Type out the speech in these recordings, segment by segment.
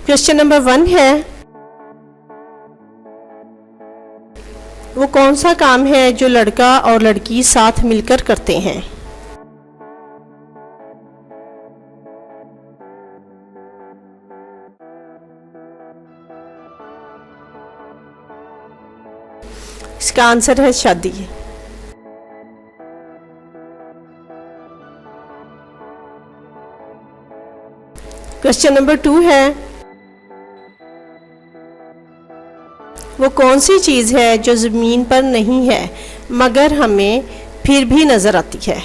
Question number 1 है, वो कौन सा काम है जो लड़का और लड़की साथ मिलकर करते हैं? इसका आंसर है शादी। क्वेश्चन नंबर 2 है, वो कौन सी चीज़ है जो ज़मीन पर नहीं है मगर हमें फिर भी नज़र आती है?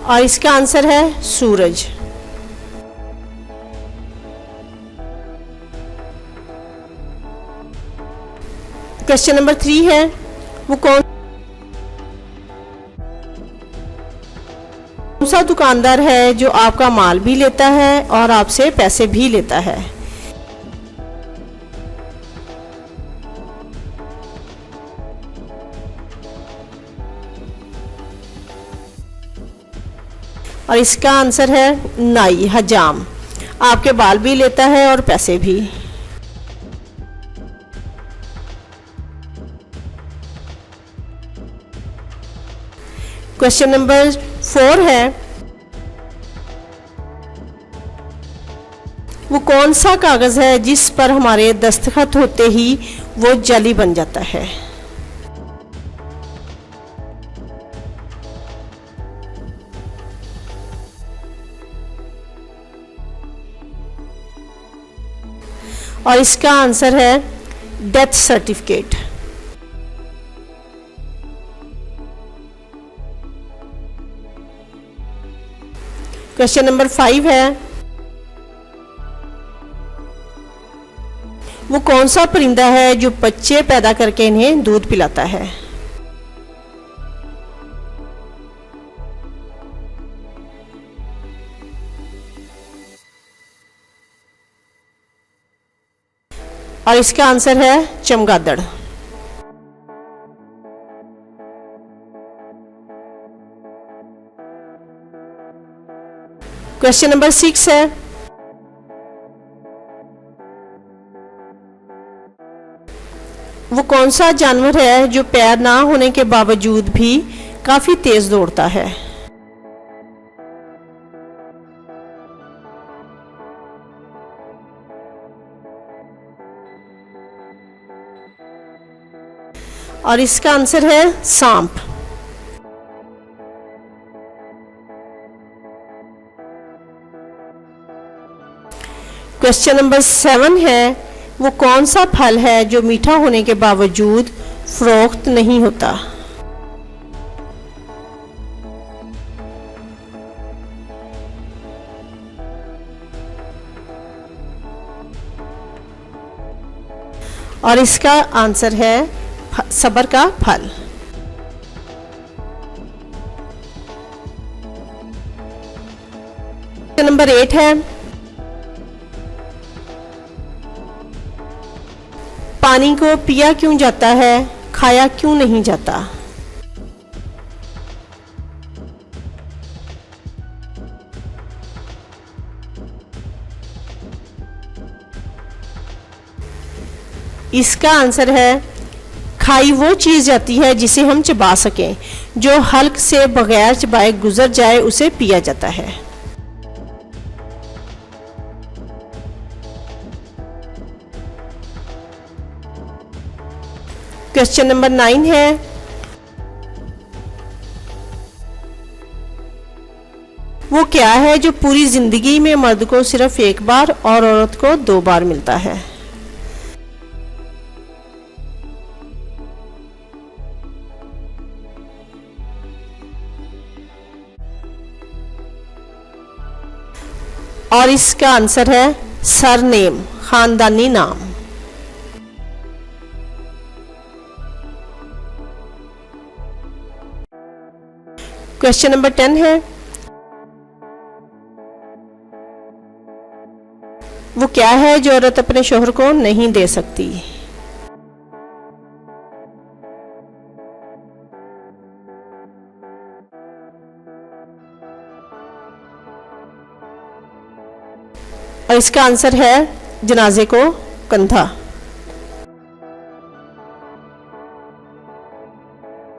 और इसका आंसर है सूरज। क्वेश्चन नंबर 3 है, वो कौन सा दुकानदार है जो आपका माल भी लेता है और आपसे पैसे भी लेता है? और इसका आंसर है नाई, हजाम। आपके बाल भी लेता है और पैसे भी। क्वेश्चन नंबर 4 है, वो कौन सा कागज है जिस पर हमारे दस्तखत होते ही वो जाली बन जाता है? और इसका आंसर है डेथ सर्टिफिकेट। क्वेश्चन नंबर 5 है, वो कौन सा परिंदा है जो बच्चे पैदा करके इन्हें दूध पिलाता है? और इसका आंसर है चमगादड़। क्वेश्चन नंबर 6 है, वो कौन सा जानवर है जो पैर ना होने के बावजूद भी काफी तेज दौड़ता है? और इसका आंसर है सांप। क्वेश्चन नंबर 7 है, वो कौन सा फल है जो मीठा होने के बावजूद फरोख्त नहीं होता? और इसका आंसर है सब्र का फल। नंबर 8 है, पानी को पिया क्यों जाता है, खाया क्यों नहीं जाता? इसका आंसर है खाई वो चीज जाती है जिसे हम चबा सकें, जो हल्क से बगैर चबाए गुजर जाए उसे पिया जाता है। क्वेश्चन नंबर 9 है, वो क्या है जो पूरी जिंदगी में मर्द को सिर्फ एक बार और औरत को 2 बार मिलता है? और इसका आंसर है सरनेम, खानदानी नाम। क्वेश्चन नंबर 10 है, वो क्या है जो औरत अपने शोहर को नहीं दे सकती? और इसका आंसर है जनाजे को कंधा।